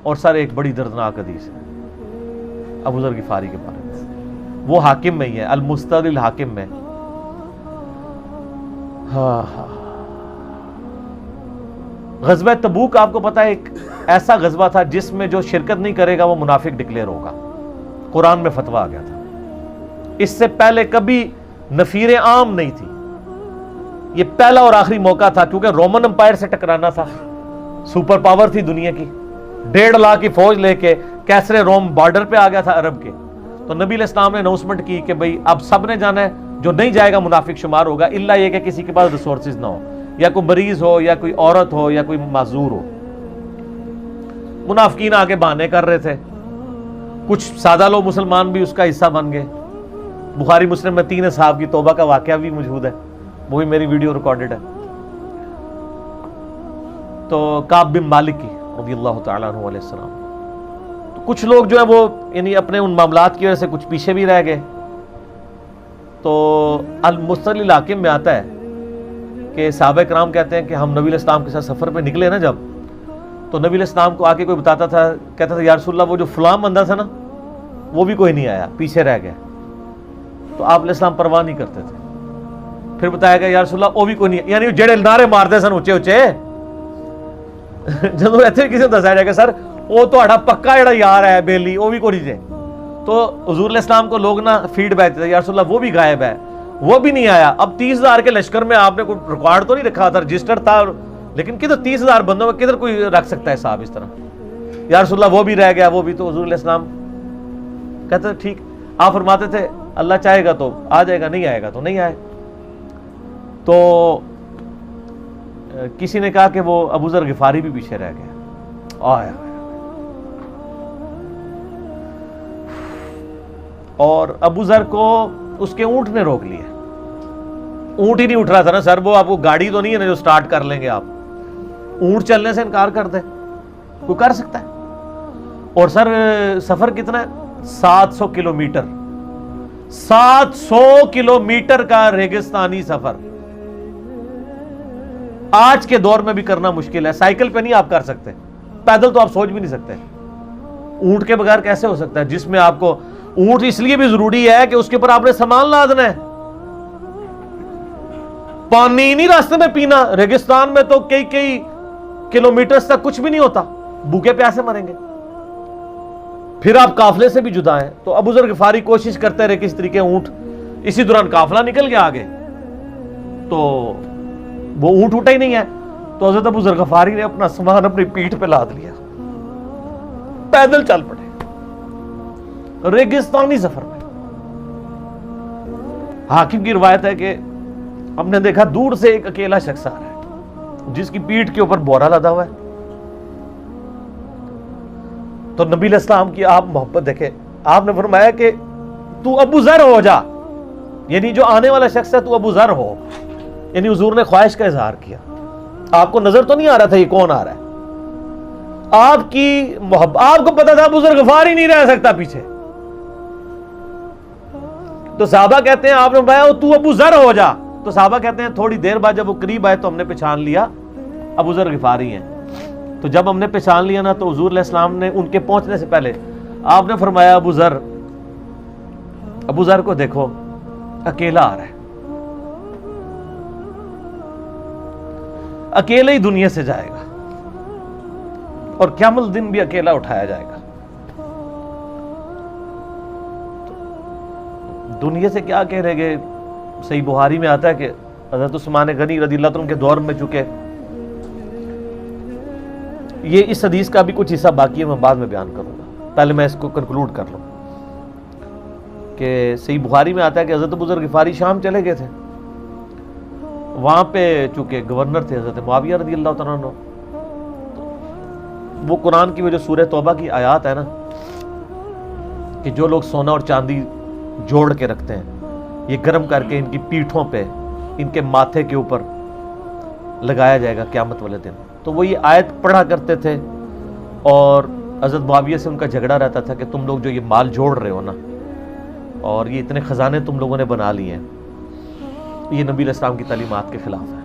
اور سر ایک بڑی دردناک حدیث ہے ابو ذر غفاری کے بارے میں، وہ حاکم میں ہی ہے، المستدرک الحاکم میں۔ غزوہ تبوک آپ کو پتا ہے ایک ایسا غزوہ تھا جس میں جو شرکت نہیں کرے گا وہ منافق ڈکلیئر ہوگا، قرآن میں فتویٰ آ گیا تھا۔ اس سے پہلے کبھی نفیر عام نہیں تھی، یہ پہلا اور آخری موقع تھا، کیونکہ رومن امپائر سے ٹکرانا تھا، سپر پاور تھی دنیا کی، 1.5 لاکھ کی فوج لے کے کیسرے روم بارڈر پہ آ گیا تھا عرب کے۔ تو نبی علیہ السلام نے اناؤنسمنٹ کی کہ بھئی اب سب نے جانا ہے، جو نہیں جائے گا منافق شمار ہوگا، الا یہ کہ کسی کے پاس ریسورسز نہ ہو، یا کوئی مریض ہو، یا کوئی عورت ہو، یا کوئی معذور ہو۔ منافقین آگے بہانے کر رہے تھے، کچھ سادہ لوگ مسلمان بھی اس کا حصہ بن گئے۔ بخاری مسلم میں 3 اصحاب کی توبہ کا واقعہ بھی موجود ہے، وہی میری ویڈیو ریکارڈڈ ہے۔ تو کعب بن مالک کی رضی اللہ تعالیٰ عنہ علیہ السلام، تو کچھ لوگ جو ہیں وہ یعنی اپنے ان معاملات کی وجہ سے کچھ پیچھے بھی رہ گئے۔ تو المستدرک الحاکم میں آتا ہے کہ صحابہ کرام کہتے ہیں کہ ہم نبی علیہ السلام کے ساتھ سفر پہ نکلے نا جب، تو نبی علیہ السلام کو آ کے کوئی بتاتا تھا، کہتا تھا یا رسول اللہ وہ جو فلاں بندہ تھا نا وہ بھی کوئی نہیں آیا، پیچھے رہ گیا۔ تو آپ علیہ السلام پرواہ نہیں کرتے تھے، پھر بتایا گیا یا رسول اللہ وہ بھی کوئی نہیں، یعنی جڑے نعرے مارتے سن اچے اچے جدوں ایتھے کسی کو دسایا جائے گا سر وہ تہاڈا پکا جڑا یار ہے بیلی وہ بھی کوئی نہیں جے، تو حضور علیہ السلام کو لوگ نا فیڈ بیک دیتے یا رسول اللہ وہ بھی غائب ہے، وہ بھی نہیں آیا۔ اب 30,000 کے لشکر میں آپ نے کوئی ریکارڈ تو نہیں رکھا تھا، رجسٹر تھا، لیکن کدھر 30,000 بندوں میں کدھر کوئی رکھ سکتا ہے صاحب اس طرح، یا رسول اللہ وہ بھی رہ گیا وہ بھی۔ تو حضور علیہ السلام کہتے ہیں ٹھیک، آپ فرماتے تھے اللہ چاہے گا تو آ جائے گا، نہیں آئے گا تو نہیں آئے۔ تو کسی نے کہا کہ وہ ابو ذر غفاری بھی پیچھے رہ گیا، آیا اور ابو ذر کو اس کے اونٹ نے روک لیا۔ اونٹ ہی نہیں اٹھ رہا تھا نا سر، وہ آپ کو گاڑی تو نہیں ہے نا جو سٹارٹ کر لیں گے آپ، اونٹ چلنے سے انکار کر دے، کوئی کر سکتا ہے؟ اور سر سفر کتنا ہے؟ 700 کلومیٹر، 700 کلومیٹر کا ریگستانی سفر آج کے دور میں بھی کرنا مشکل ہے۔ سائیکل پہ نہیں آپ کر سکتے، پیدل تو آپ سوچ بھی نہیں سکتے، اونٹ کے بغیر کیسے ہو سکتا ہے، جس میں آپ کو اونٹ اس لیے بھی ضروری ہے کہ اس کے اوپر آپ نے سامان لادنا ہے، پانی نہیں راستے میں پینا، ریگستان میں تو کئی کلومیٹرز تک کچھ بھی نہیں ہوتا، بھوکے پیاسے مریں گے، پھر آپ قافلے سے بھی جدا ہیں۔ تو ابو ذر غفاری کوشش کرتے رہے کس طریقے اونٹ، اسی دوران قافلہ نکل گیا آگے، تو وہ اونٹ اٹھا ہی نہیں ہے، تو حضرت ابو ذر غفاری نے اپنا سامان اپنی پیٹھ پہ لاد لیا، پیدل چل پڑے ریگستانی سفر میں۔ حاکم کی روایت ہے کہ ہم نے دیکھا دور سے ایک اکیلا شخص آ رہا ہے جس کی پیٹھ کے اوپر بورا لدا ہوا ہے۔ تو نبی علیہ السلام کی آپ محبت دیکھیں، آپ نے فرمایا کہ تو ابو ذر ہو جا، یعنی جو آنے والا شخص ہے تو ابو ذر ہو، یعنی حضور نے خواہش کا اظہار کیا۔ آپ کو نظر تو نہیں آ رہا تھا یہ کون آ رہا ہے، آپ کی محبت، آپ کو پتا تھا ابو ذر غفاری نہیں رہ سکتا پیچھے۔ تو صحابہ کہتے ہیں آپ نے فرمایا تو ابو ذر ہو جا، تو صحابہ کہتے ہیں تھوڑی دیر بعد جب وہ قریب آئے تو ہم نے پہچان لیا ابو ذر غفاری ہیں۔ تو جب ہم نے پہچان لیا نا تو حضور علیہ السلام نے ان کے پہنچنے سے پہلے آپ نے فرمایا ابو ذر کو دیکھو اکیلا آ رہا ہے، اکیلے ہی دنیا سے جائے گا اور قیامت الدن بھی اکیلا اٹھایا جائے گا۔ دنیا سے کیا کہہ رہے گے، صحیح بخاری میں آتا ہے کہ حضرت عثمان غنی رضی اللہ عنہ کے دور میں چکے، یہ اس حدیث کا بھی کچھ حصہ باقی ہے، میں بعد میں بیان کروں گا، پہلے میں اس کو کنکلوڈ کر لوں کہ صحیح بخاری میں آتا ہے کہ حضرت ابو ذر غفاری شام چلے گئے تھے، وہاں پہ چونکہ گورنر تھے حضرت معاویہ رضی اللہ تعالیٰ عنہ، وہ قرآن کی وہ جو سورہ توبہ کی آیات ہے نا کہ جو لوگ سونا اور چاندی جوڑ کے رکھتے ہیں یہ گرم کر کے ان کی پیٹھوں پہ، ان کے ماتھے کے اوپر لگایا جائے گا قیامت والے دن، تو وہ یہ آیت پڑھا کرتے تھے، اور حضرت معاویہ سے ان کا جھگڑا رہتا تھا کہ تم لوگ جو یہ مال جوڑ رہے ہو نا اور یہ اتنے خزانے تم لوگوں نے بنا لیے ہیں، یہ نبی علیہ السلام کی تعلیمات کے خلاف ہے۔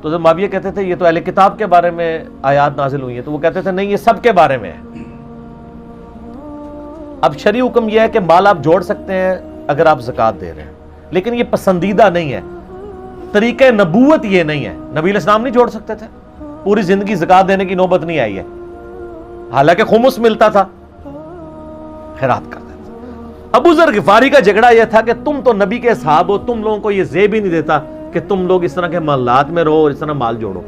تو حضرت معاویہ کہتے تھے یہ تو اہل کتاب کے بارے میں آیات نازل ہوئی ہیں، تو وہ کہتے تھے نہیں، یہ سب کے بارے میں ہے۔ اب شرعی حکم یہ ہے کہ مال آپ جوڑ سکتے ہیں اگر آپ زکوٰۃ دے رہے ہیں، لیکن یہ پسندیدہ نہیں ہے، طریقہ نبوت یہ نہیں ہے۔ نبی علیہ السلام نہیں جوڑ سکتے تھے، پوری زندگی زکوٰۃ دینے کی نوبت نہیں آئی ہے، حالانکہ خمس ملتا تھا، خیرات کرتے تھے۔ ابو ذر غفاری کا جھگڑا یہ تھا کہ تم تو نبی کے اصحاب ہو، تم لوگوں کو یہ زیب ہی نہیں دیتا کہ تم لوگ اس طرح کے محلات میں رہو اور اس طرح مال جوڑو۔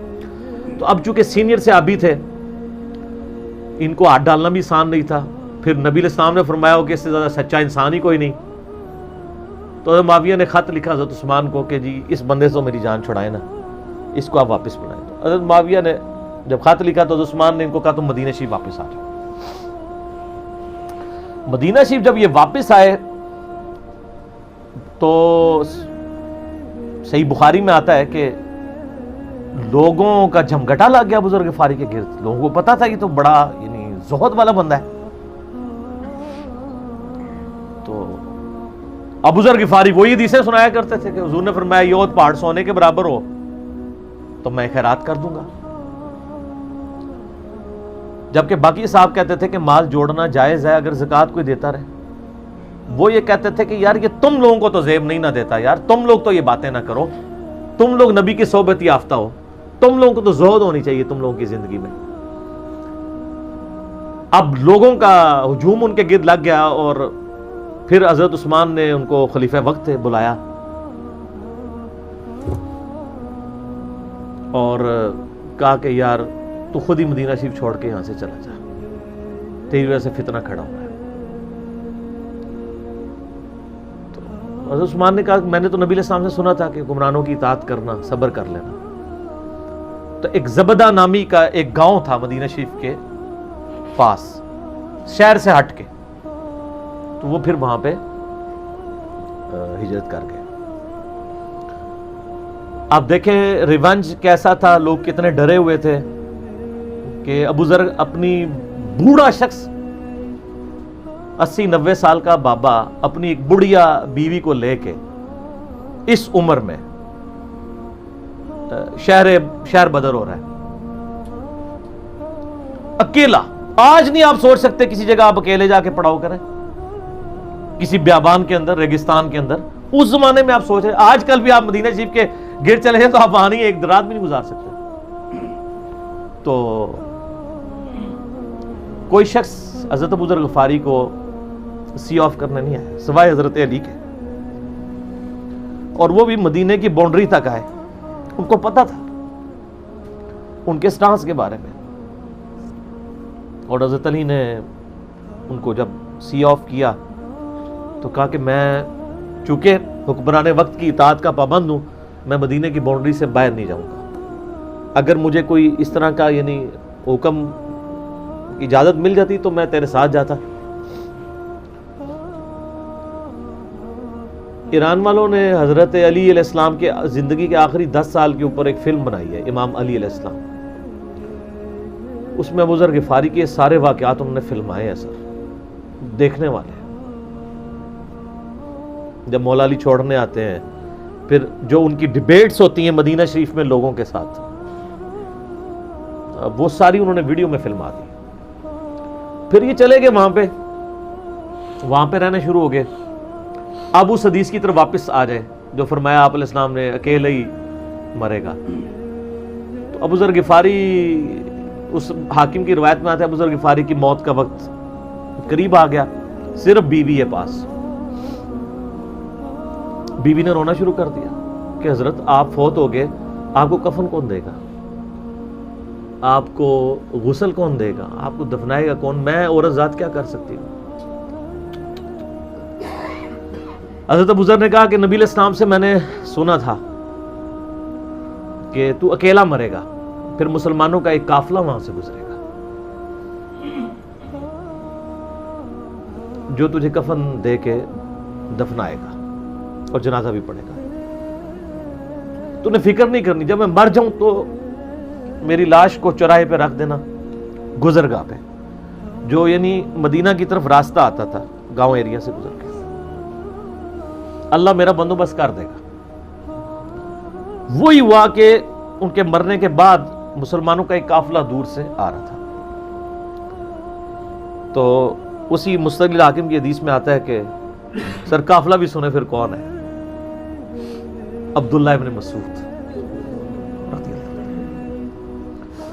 تو اب چونکہ سینئر صحابی تھے، ان کو ہاتھ ڈالنا بھی آسان نہیں تھا، پھر نبی علیہ السلام نے فرمایا ہو کہ اس سے زیادہ سچا انسان ہی کوئی نہیں، تو حضرت معاویہ نے خط لکھا حضرت عثمان کو کہ جی اس بندے سے میری جان چھڑائیں نا، اس کو آپ واپس بلائیں۔ تو حضرت معاویہ نے جب خط لکھا تو حضرت عثمان نے ان کو کہا تم مدینہ شریف واپس آ جاؤ۔ مدینہ شریف جب یہ واپس آئے تو صحیح بخاری میں آتا ہے کہ لوگوں کا جھمگٹا لگ گیا بزرگ غفاری کے گرد، لوگوں کو پتا تھا کہ تو بڑا یعنی زہد والا بندہ ہے۔ تو ابو ذر غفاری وہی حدیثیں سنایا کرتے تھے کہ حضور نے فرمایا یہود پہاڑ سونے کے برابر ہو تو میں خیرات کر دوں گا، جبکہ باقی صاحب کہتے تھے کہ مال جوڑنا جائز ہے اگر زکوٰۃ کوئی دیتا رہے۔ وہ یہ کہتے تھے کہ یار یہ تم لوگوں کو تو زیب نہیں نہ دیتا، یار تم لوگ تو یہ باتیں نہ کرو، تم لوگ نبی کی صحبت یافتہ ہو، تم لوگوں کو تو زہد ہونی چاہیے تم لوگوں کی زندگی میں۔ اب لوگوں کا ہجوم ان کے گرد لگ گیا اور پھر حضرت عثمان نے ان کو خلیفہ وقت بلایا اور کہا کہ یار تو خود ہی مدینہ شریف چھوڑ کے یہاں سے چلا جا، تیری وجہ سے فتنہ کھڑا ہوا ہے۔ تو حضرت عثمان نے کہا میں نے تو نبی علیہ السلام سے سنا تھا کہ حکمرانوں کی اطاعت کرنا، صبر کر لینا۔ تو ایک زبدہ نامی کا ایک گاؤں تھا مدینہ شریف کے پاس، شہر سے ہٹ کے، تو وہ پھر وہاں پہ ہجرت کر گئے۔ آپ دیکھیں ریونج کیسا تھا، لوگ کتنے ڈرے ہوئے تھے کہ ابو ذر اپنی بوڑھا شخص 80-90 سال کا بابا اپنی ایک بڑھیا بیوی کو لے کے اس عمر میں شہر بدر ہو رہا ہے اکیلا۔ آج نہیں آپ سوچ سکتے کسی جگہ آپ اکیلے جا کے پڑاؤ کریں، کسی بیابان کے اندر، ریگستان کے اندر۔ اس زمانے میں آپ سوچ رہے، آج کل بھی آپ مدینہ شریف کے گرد چلے جائیں تو آپ وہاں نہیں ایک رات بھی نہیں گزار سکتے۔ تو کوئی شخص حضرت ابو ذر غفاری کو سی آف کرنے نہیں آیا سوائے حضرت علی کے، اور وہ بھی مدینے کی باؤنڈری تک آئے۔ ان کو پتا تھا ان کے سٹانس کے بارے میں، اور حضرت علی نے ان کو جب سی آف کیا تو کہا کہ میں چونکہ حکمران وقت کی اطاعت کا پابند ہوں، میں مدینے کی باؤنڈری سے باہر نہیں جاؤں گا، اگر مجھے کوئی اس طرح کا یعنی حکم اجازت مل جاتی تو میں تیرے ساتھ جاتا۔ ایران والوں نے حضرت علی علیہ السلام کے زندگی کے آخری 10 سال کے اوپر ایک فلم بنائی ہے، امام علی علیہ السلام۔ اس میں ابو ذر غفاری کے سارے واقعات انہوں نے فلمائے ہیں سر، دیکھنے والے ہیں۔ جب مولا علی چھوڑنے آتے ہیں، پھر جو ان کی ڈیبیٹس ہوتی ہیں مدینہ شریف میں لوگوں کے ساتھ، وہ ساری انہوں نے ویڈیو میں فلما دی۔ پھر یہ چلے گئے وہاں پہ رہنے شروع ہو گئے۔ اب اس حدیث کی طرف واپس آ جائے جو فرمایا آپ علیہ السلام نے اکیلے ہی مرے گا، تو ابو ذر غفاری، اس حاکم کی روایت میں آتا ہے ابو ذر غفاری کی موت کا وقت قریب آ گیا، صرف بیوی ہے پاس۔ بیوی نے رونا شروع کر دیا کہ حضرت آپ فوت ہو گئے، آپ کو کفن کون دے گا، آپ کو غسل کون دے گا، آپ کو دفنائے گا کون، میں عورت ذات کیا کر سکتی ہوں۔ حضرت ابو ذر نے کہا کہ نبی علیہ السلام سے میں نے سنا تھا کہ تو اکیلا مرے گا، پھر مسلمانوں کا ایک قافلہ وہاں سے گزرے گا جو تجھے کفن دے کے دفنائے گا اور جنازہ بھی پڑھے گا۔ تو نے فکر نہیں کرنی، جب میں مر جاؤں تو میری لاش کو چوراہے پہ رکھ دینا، گزرگاہ پہ، جو یعنی مدینہ کی طرف راستہ آتا تھا گاؤں ایریا سے گزر کے، اللہ میرا بندوبست کر دے گا۔ وہی ہوا کہ ان کے مرنے کے بعد مسلمانوں کا ایک قافلہ دور سے آ رہا تھا. تو اسی مستقل حاکم کی حدیث میں آتا ہے کہ سر قافلہ بھی سنے پھر کون ہے؟ عبداللہ ابن مسعود.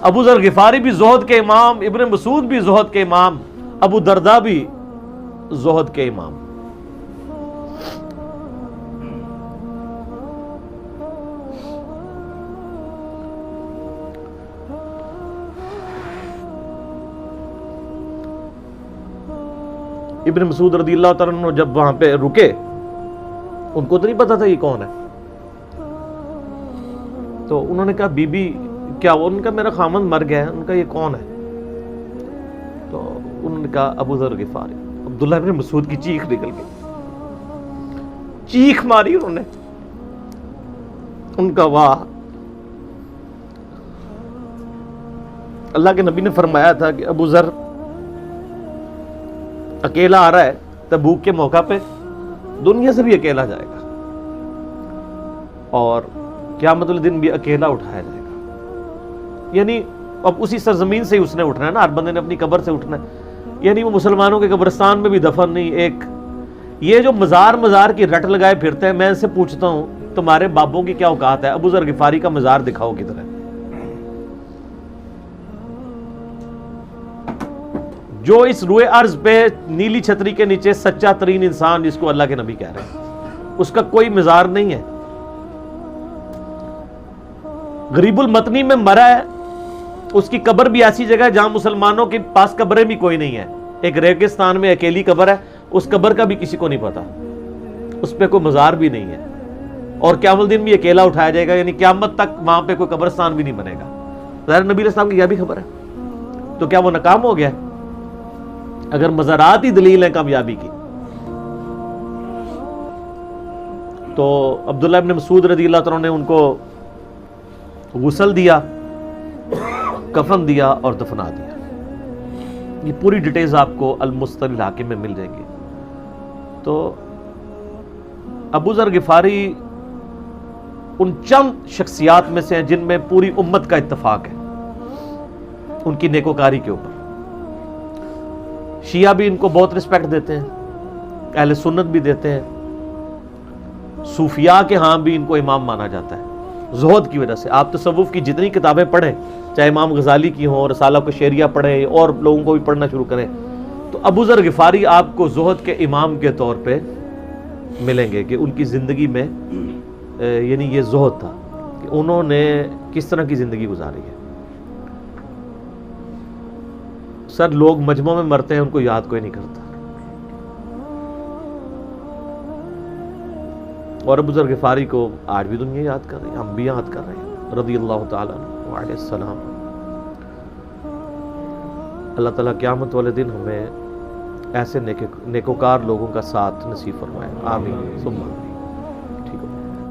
ابو ذر غفاری بھی زہد کے امام، ابن مسعود بھی زہد کے امام، ابو درداء بھی زہد کے امام. ابن مسعود رضی اللہ تعالیٰ عنہ جب وہاں پہ رکے، ان کو تو نہیں پتا تھا یہ کون ہے. تو انہوں نے کہا بی بی کیا وہ؟ ان کا میرا خامند مر گیا ہے. ان کا یہ کون ہے؟ تو انہوں نے کہا ابو ذر غفاری. عبداللہ ابن مسعود کی چیخ نکل گئی، چیخ ماری انہوں نے. ان کا واہ. اللہ کے نبی نے فرمایا تھا کہ ابو ذر اکیلا آ رہا ہے تبوک کے موقع پہ، دنیا سے بھی اکیلا جائے گا، اور قیامت والے دن بھی اکیلا اٹھایا جائے گا. یعنی اب اسی سرزمین سے ہی اس نے اٹھنا ہے نا، ہر بندے نے اپنی قبر سے اٹھنا ہے. یعنی وہ مسلمانوں کے قبرستان میں بھی دفن نہیں. ایک یہ جو مزار کی رٹ لگائے پھرتے ہیں، میں ان سے پوچھتا ہوں تمہارے بابوں کی کیا اوقات ہے؟ ابو ذر غفاری کا مزار دکھاؤ کدھر ہے. جو اس روئے ارض پہ نیلی چھتری کے نیچے سچا ترین انسان جس کو اللہ کے نبی کہہ رہے ہیں، اس کا کوئی مزار نہیں ہے. غریب المتنی میں مرا ہے، اس کی قبر بھی ایسی جگہ ہے جہاں مسلمانوں کے پاس قبریں بھی کوئی نہیں ہے. ایک ریگستان میں اکیلی قبر ہے، اس قبر کا بھی کسی کو نہیں پتا، اس پہ کوئی مزار بھی نہیں ہے، اور قیامت دن بھی اکیلا اٹھایا جائے گا. یعنی قیامت تک وہاں پہ کوئی قبرستان بھی نہیں بنے گا. ظاہر نبی علیہ السلام کی یہ بھی خبر ہے. تو کیا وہ ناکام ہو گیا ہے اگر مزارات ہی دلیل ہے کامیابی کی؟ تو عبداللہ ابن مسعود رضی اللہ تعالیٰ نے ان کو غسل دیا، کفن دیا اور دفنا دیا. یہ پوری ڈیٹیلز آپ کو المستقل حاکم میں مل جائیں گی. تو ابو ذر غفاری ان چند شخصیات میں سے ہیں جن میں پوری امت کا اتفاق ہے ان کی نیکوکاری کے اوپر. شیعہ بھی ان کو بہت رسپیکٹ دیتے ہیں، اہل سنت بھی دیتے ہیں، صوفیاء کے ہاں بھی ان کو امام مانا جاتا ہے زہد کی وجہ سے. آپ تصوف کی جتنی کتابیں پڑھیں، چاہے امام غزالی کی ہوں، رسالہ قشیریہ پڑھیں، اور لوگوں کو بھی پڑھنا شروع کریں، تو ابو ذر غفاری آپ کو زہد کے امام کے طور پہ ملیں گے کہ ان کی زندگی میں یعنی یہ زہد تھا کہ انہوں نے کس طرح کی زندگی گزاری ہے. سر لوگ مجمع میں مرتے ہیں، ان کو یاد کوئی نہیں کرتا. اور ابو ذر غفاری کو آج بھی دنیا یاد کر رہی ہے، ہم بھی یاد کر رہے ہیں رضی اللہ تعالیٰ عنہ علیہ السلام. اللہ تعالیٰ قیامت والے دن ہمیں ایسے نیکوکار لوگوں کا ساتھ نصیب فرمائے. آمین ثم آمین.